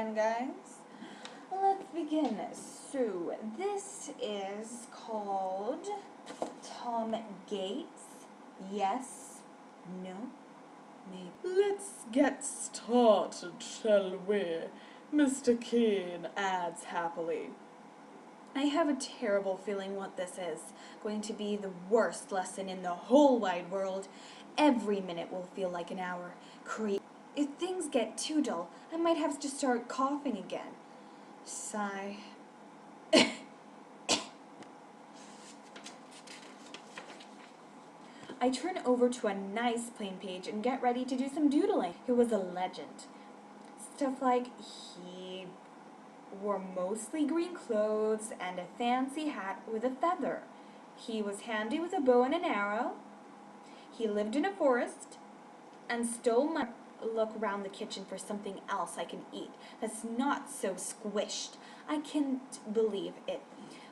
again, guys. Let's begin. So, this is called Tom Gates. Yes, no, maybe. Let's get started, shall we? Mr. Keene adds happily. I have a terrible feeling what this is going to be the worst lesson in the whole wide world. Every minute will feel like an hour. If things get too dull, I might have to start coughing again. Sigh. I turn over to a nice plain page and get ready to do some doodling. It was a legend. Stuff like he wore mostly green clothes and a fancy hat with a feather. He was handy with a bow and an arrow. He lived in a forest and stole my look around the kitchen for something else I can eat that's not so squished. I can't believe it.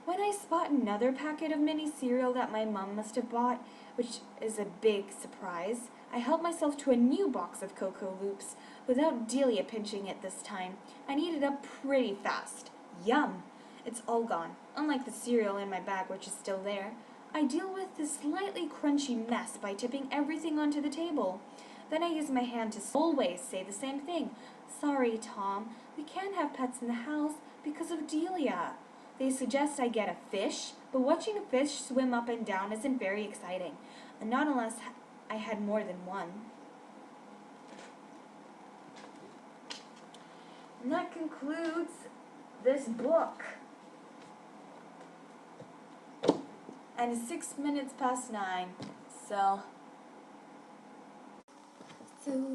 When I spot another packet of mini cereal that my mom must have bought, which is a big surprise, I help myself to a new box of Cocoa Loops without Delia pinching it this time. I eat it up pretty fast. Yum! It's all gone, unlike the cereal in my bag which is still there. I deal with this slightly crunchy mess by tipping everything onto the table. Then I use my hand to always say the same thing. Sorry, Tom, we can't have pets in the house because of Delia. They suggest I get a fish, but watching a fish swim up and down isn't very exciting, and not unless I had more than one. And that concludes this book. And it's 6 minutes past 9, so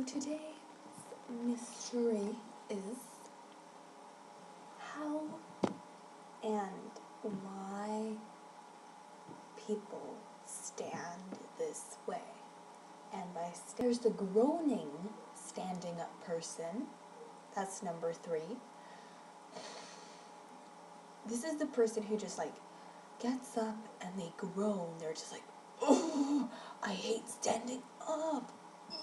today's mystery is how and why people stand this way. And by there's the groaning standing up person. That's number 3. This is the person who just like gets up and they groan. They're just like, oh, I hate standing up.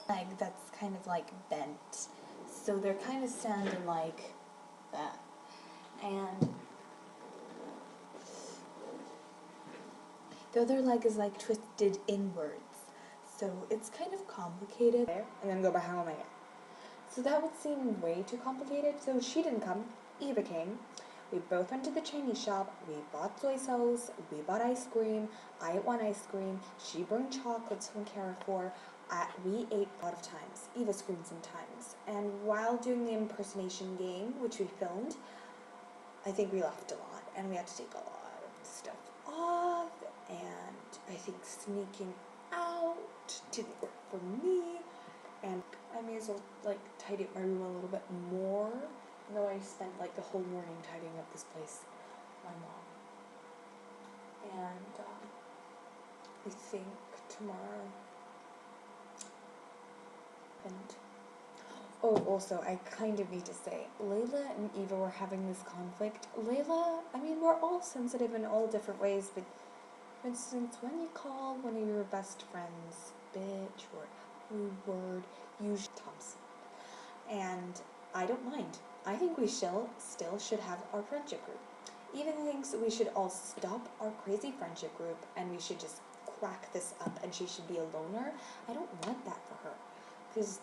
Like that's kind of like bent. So they're kind of standing like that. And the other leg is like twisted inwards. So it's kind of complicated. And then go behind my head. So that would seem way too complicated. So she didn't come. Eva came. We both went to the Chinese shop. We bought soy sauce. We bought ice cream. I ate one ice cream. She brought chocolates from Carrefour. We ate a lot of times. Eva screamed sometimes. And while doing the impersonation game, which we filmed, I think we laughed a lot. And we had to take a lot of stuff off. And I think sneaking out didn't work for me. And I may as well like tidy up my room a little bit more. Though I spent like the whole morning tidying up this place, my mom. And I think tomorrow. And oh, also I kind of need to say, Layla and Eva were having this conflict. Layla, I mean, we're all sensitive in all different ways, but for instance, when you call one of your best friends bitch or rude word, usually Thompson. And I don't mind. I think we still should have our friendship group. Eva thinks we should all stop our crazy friendship group and we should just crack this up and she should be a loner. I don't want that for her. Because